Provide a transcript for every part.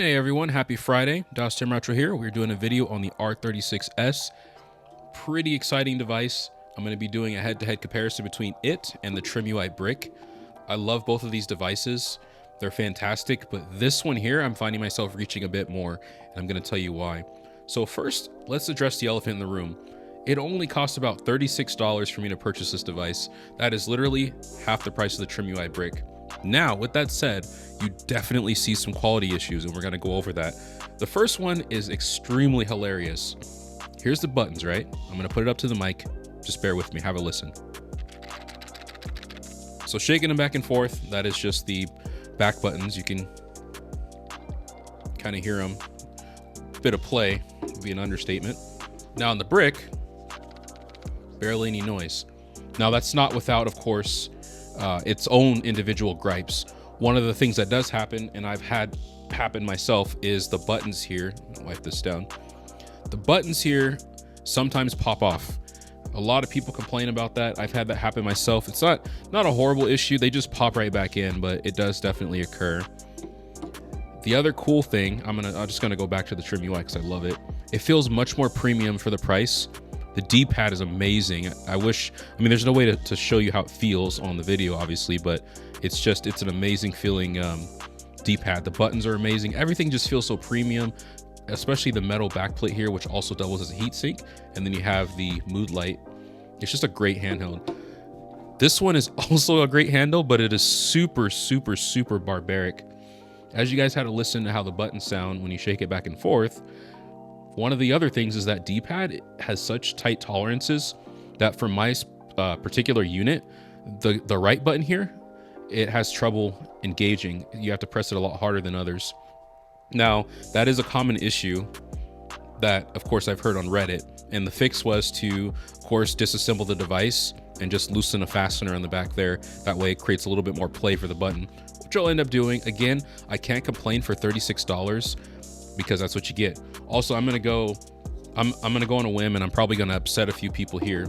Hey everyone, happy Friday. Das Tim Retro here. We're doing a video on the R36S. Pretty exciting device. I'm going to be doing a head-to-head comparison between it and the TrimUI brick. I love both of these devices. They're fantastic, but this one here, I'm finding myself reaching a bit more, and I'm going to tell you why. So first, let's address the elephant in the room. It only costs about $36 for me to purchase this device. That is literally half the price of the TrimUI brick. Now, with that said, you definitely see some quality issues, and we're going to go over that. The first one is extremely hilarious. Here's the buttons, right? I'm going to put it up to the mic. Just bear with me. Have a listen. So shaking them back and forth, that is just the back buttons. You can kind of hear them. Bit of play would be an understatement. Now on the brick, barely any noise. Now that's not without, of course, its own individual gripes. One of the things that does happen, and I've had happen myself, is the buttons here. I'll wipe this down. The buttons here sometimes pop off. A lot of people complain about that. I've had that happen myself. It's not a horrible issue. They just pop right back in, but it does definitely occur. The other cool thing, I'm just gonna go back to the TrimUI because I love it. It feels much more premium for the price. The D-pad is amazing. I mean, there's no way to show you how it feels on the video, obviously, but it's an amazing feeling D-pad. The buttons are amazing. Everything just feels so premium, especially the metal backplate here, which also doubles as a heatsink. And then you have the mood light. It's just a great handheld. This one is also a great handle, but it is super, super, super barbaric. As you guys had to listen to how the buttons sound when you shake it back and forth, one of the other things is that D-pad has such tight tolerances that for my particular unit, the right button here, it has trouble engaging. You have to press it a lot harder than others. Now, that is a common issue that, of course, I've heard on Reddit. And the fix was to, of course, disassemble the device and just loosen a fastener on the back there. That way it creates a little bit more play for the button, which I'll end up doing. Again, I can't complain for $36 because that's what you get. Also, I'm gonna go on a whim, and I'm probably gonna upset a few people here.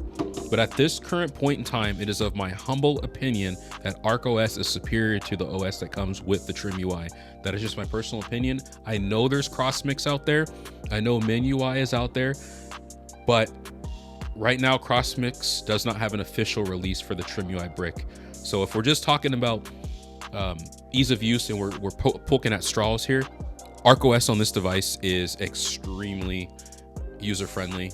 But at this current point in time, it is of my humble opinion that ArcOS is superior to the OS that comes with the TrimUI. That is just my personal opinion. I know there's cross-mix out there. I know MinUI is out there. But right now, cross-mix does not have an official release for the TrimUI brick. So if we're just talking about ease of use and we're poking at straws here, ArcOS on this device is extremely user-friendly,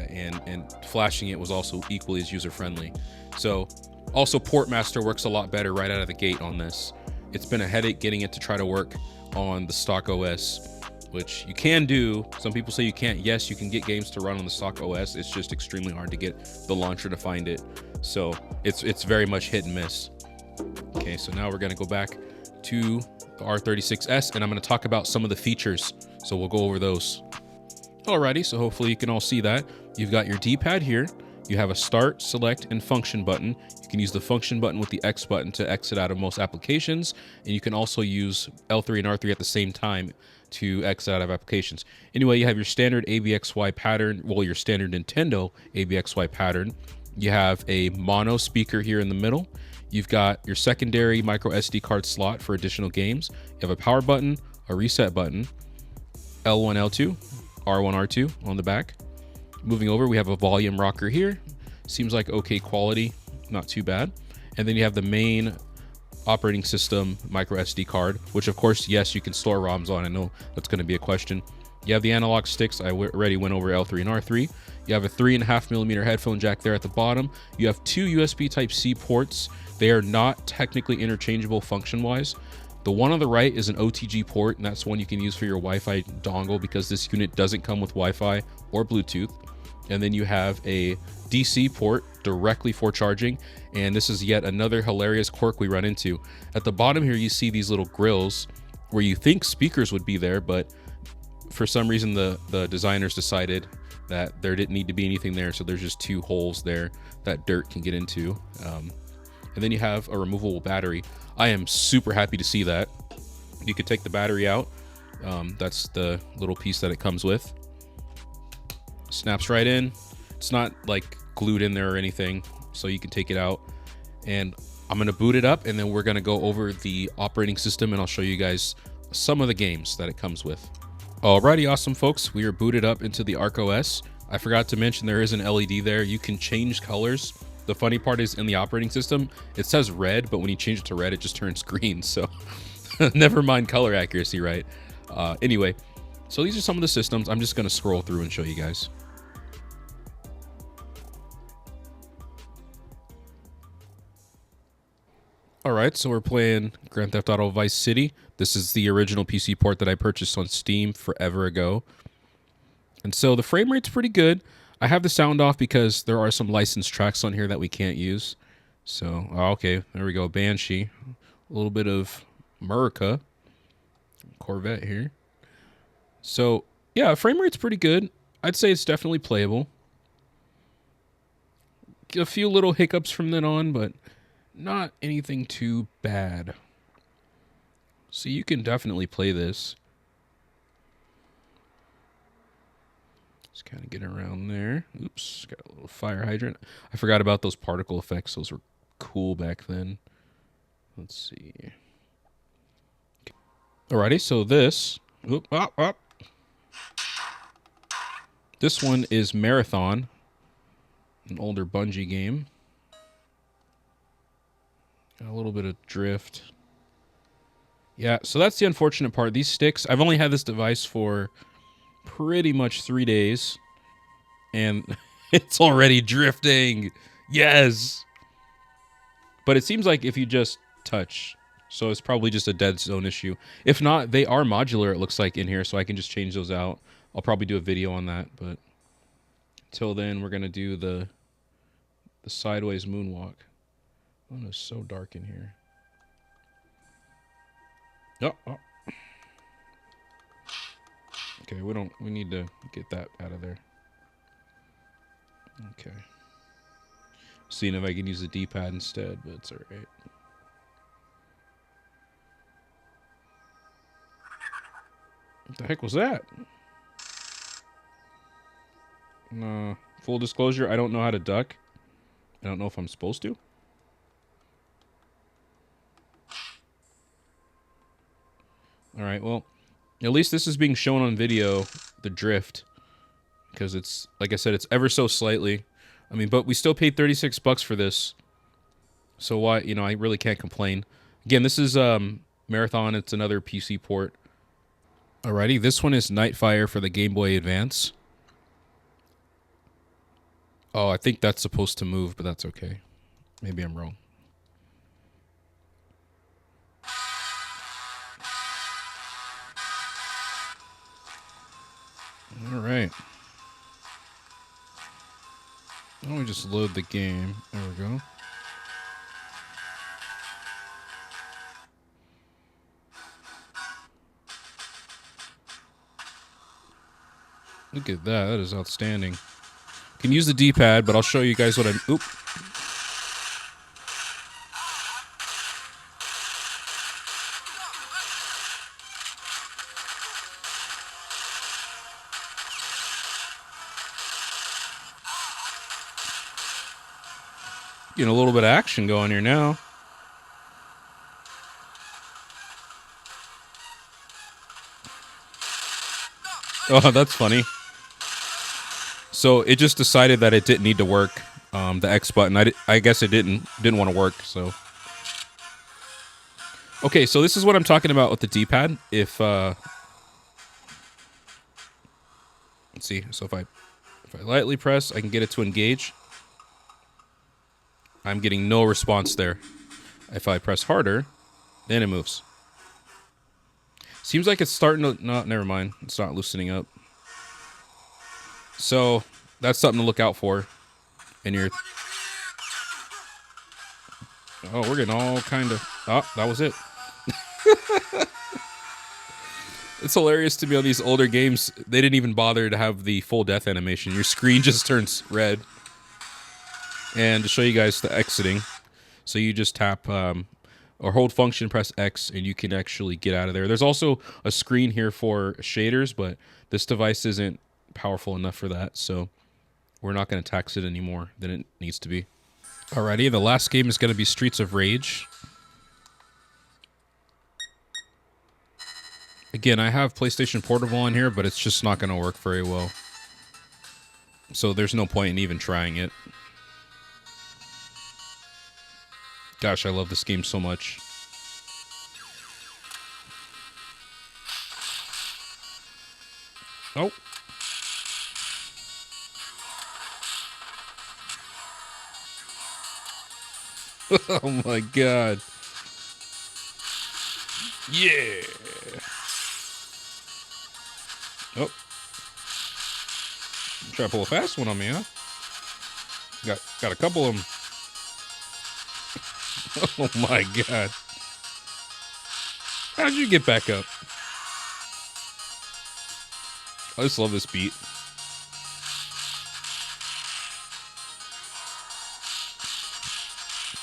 and flashing it was also equally as user-friendly. So also Portmaster works a lot better right out of the gate on this. It's been a headache getting it to try to work on the stock OS, which you can do. Some people say you can't. Yes, you can get games to run on the stock OS. It's just extremely hard to get the launcher to find it. So it's very much hit and miss. Okay, so now we're gonna go back to the R36S, and I'm going to talk about some of the features. So we'll go over those. Alrighty, so hopefully you can all see that. You've got your D-pad here. You have a start, select, and function button. You can use the function button with the X button to exit out of most applications, and you can also use L3 and R3 at the same time to exit out of applications. Anyway, you have your standard AVXY pattern, well, your standard Nintendo AVXY pattern. You have a mono speaker here in the middle. You've got your secondary micro SD card slot for additional games. You have a power button, a reset button, L1, L2, R1, R2 on the back. Moving over, we have a volume rocker here. Seems like okay quality, not too bad. And then you have the main operating system micro SD card, which of course, yes, you can store ROMs on. I know that's going to be a question. You have the analog sticks. I already went over L3 and R3. You have a 3.5mm headphone jack there at the bottom. You have two USB Type-C ports. They are not technically interchangeable function-wise. The one on the right is an OTG port, and that's one you can use for your Wi-Fi dongle because this unit doesn't come with Wi-Fi or Bluetooth. And then you have a DC port directly for charging, and this is yet another hilarious quirk we run into. At the bottom here, you see these little grills where you think speakers would be there, but for some reason the designers decided that there didn't need to be anything there, so there's just two holes there that dirt can get into. And then you have a removable battery. I am super happy to see that. You could take the battery out. That's the little piece that it comes with. Snaps right in. It's not like glued in there or anything, so you can take it out. And I'm gonna boot it up, and then we're gonna go over the operating system, and I'll show you guys some of the games that it comes with. Alrighty, awesome folks, we are booted up into the Arc OS. I forgot to mention there is an LED there. You can change colors. The funny part is in the operating system, it says red, but when you change it to red, it just turns green. So never mind color accuracy, right? Anyway, so these are some of the systems. I'm just going to scroll through and show you guys. All right, so we're playing Grand Theft Auto Vice City. This is the original PC port that I purchased on Steam forever ago. And so the frame rate's pretty good. I have the sound off because there are some licensed tracks on here that we can't use. So, okay, there we go. Banshee. A little bit of Murica. Corvette here. So, yeah, frame rate's pretty good. I'd say it's definitely playable. A few little hiccups from then on, but not anything too bad. So you can definitely play this. Just kind of get around there. Oops, got a little fire hydrant. I forgot about those particle effects. Those were cool back then. Let's see. Alrighty, so this... This one is Marathon, an older Bungie game. Got a little bit of drift. Yeah, so that's the unfortunate part. These sticks, I've only had this device for pretty much 3 days, and it's already drifting. Yes! But it seems like if you just touch, so it's probably just a dead zone issue. If not, they are modular, it looks like, in here, so I can just change those out. I'll probably do a video on that, but until then, we're going to do the sideways moonwalk. Oh, it's so dark in here. Oh. Okay, we need to get that out of there. Okay. Seeing if I can use the D-pad instead, but it's alright. What the heck was that? Full disclosure, I don't know how to duck. I don't know if I'm supposed to. Alright, well, at least this is being shown on video, the drift. Because it's, like I said, it's ever so slightly. I mean, but we still paid $36 for this. So why, I really can't complain. Again, this is Marathon. It's another PC port. Alrighty, this one is Nightfire for the Game Boy Advance. Oh, I think that's supposed to move, but that's okay. Maybe I'm wrong. Alright. Why don't we just load the game? There we go. Look at that. That is outstanding. Can use the D-pad, but I'll show you guys what I'm... Oop. Getting a little bit of action going here now. Oh, that's funny. So it just decided that it didn't need to work. The X button. I guess it didn't want to work. So okay, so this is what I'm talking about with the D-pad. If let's see. So if I lightly press, I can get it to engage. I'm getting no response there. If I press harder, then it moves. Seems like it's starting to... No, never mind. It's not loosening up. So, that's something to look out for in your... Oh, we're getting all kind of... Oh, that was it. It's hilarious to me on these older games. They didn't even bother to have the full death animation. Your screen just turns red. And to show you guys the exiting, so you just tap or hold function, press X, and you can actually get out of there. There's also a screen here for shaders, but this device isn't powerful enough for that, so we're not going to tax it any more than it needs to be. Alrighty, the last game is going to be Streets of Rage. Again, I have PlayStation Portable on here, but it's just not going to work very well. So there's no point in even trying it. Gosh, I love this game so much. Oh. Oh my god. Yeah. Oh. Try to pull a fast one on me, huh? Got a couple of them. Oh my god. How'd you get back up? I just love this beat.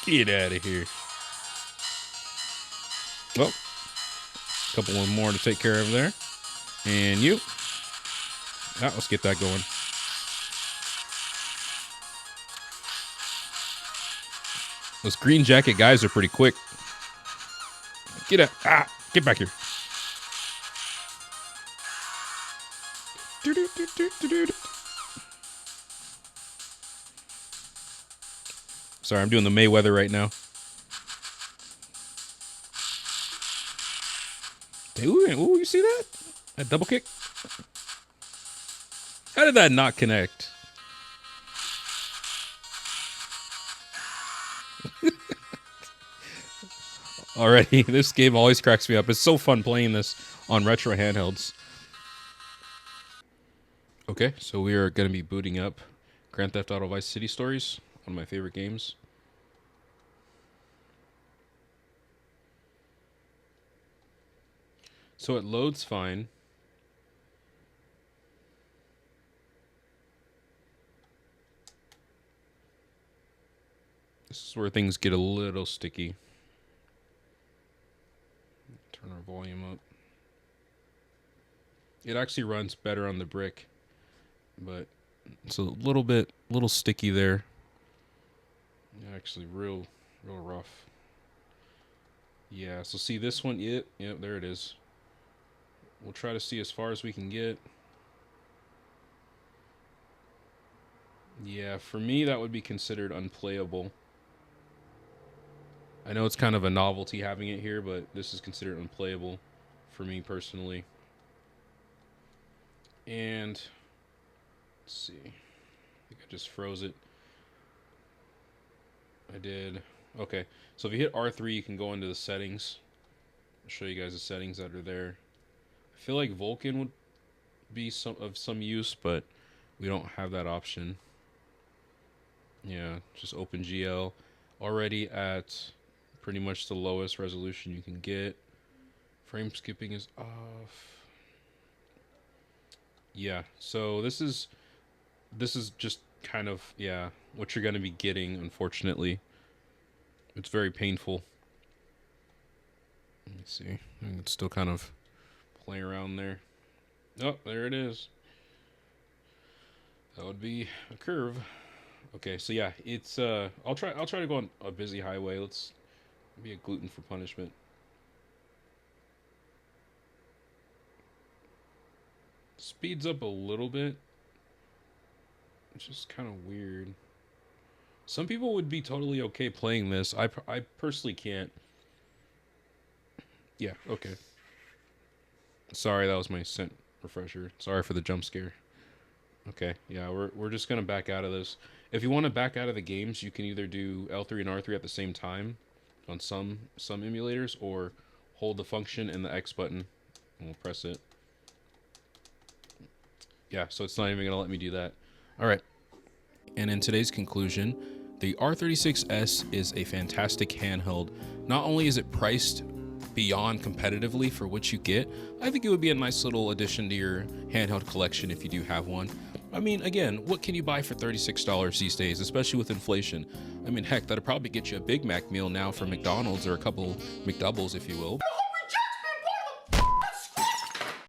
Get out of here. Oh. Couple one more to take care of there. And you. Ah, let's get that going. Those green jacket guys are pretty quick. Get out. Ah, get back here. Sorry, I'm doing the Mayweather right now. Ooh, you see that? That double kick? How did that not connect? Already, this game always cracks me up. It's so fun playing this on retro handhelds. Okay, so we are going to be booting up Grand Theft Auto Vice City Stories, one of my favorite games. So it loads fine. This is where things get a little sticky. Turn our volume up. It actually runs better on the brick, but it's a little sticky there. Actually, real rough. Yeah, so see this one, yep, there it is. We'll try to see as far as we can get. Yeah, for me, that would be considered unplayable. I know it's kind of a novelty having it here, but this is considered unplayable for me personally. And let's see. I think I just froze it. I did. Okay, so if you hit R3, you can go into the settings. I'll show you guys the settings that are there. I feel like Vulkan would be of some use, but we don't have that option. Yeah, just OpenGL. Already at pretty much the lowest resolution you can get. Frame skipping is off. Yeah, so this is just kind of, yeah, what you're going to be getting, unfortunately. It's very painful. Let me see. I can still kind of play around there. Oh, there it is. That would be a curve. Okay, so yeah, it's I'll try to go on a busy highway. Let's be a glutton for punishment. Speeds up a little bit. It's just kind of weird. Some people would be totally okay playing this. I personally can't. Yeah, okay. Sorry, that was my scent refresher. Sorry for the jump scare. Okay, yeah, we're just gonna back out of this. If you want to back out of the games, you can either do L3 and R3 at the same time on some emulators, or hold the function and the X button, and we'll press it. Yeah, so it's not even gonna let me do that. All right. And in today's conclusion, the R36S is a fantastic handheld. Not only is it priced beyond competitively for what you get, I think it would be a nice little addition to your handheld collection if you do have one. I mean, again, what can you buy for $36 these days, especially with inflation? I mean, heck, that'll probably get you a Big Mac meal now from McDonald's, or a couple McDoubles, if you will.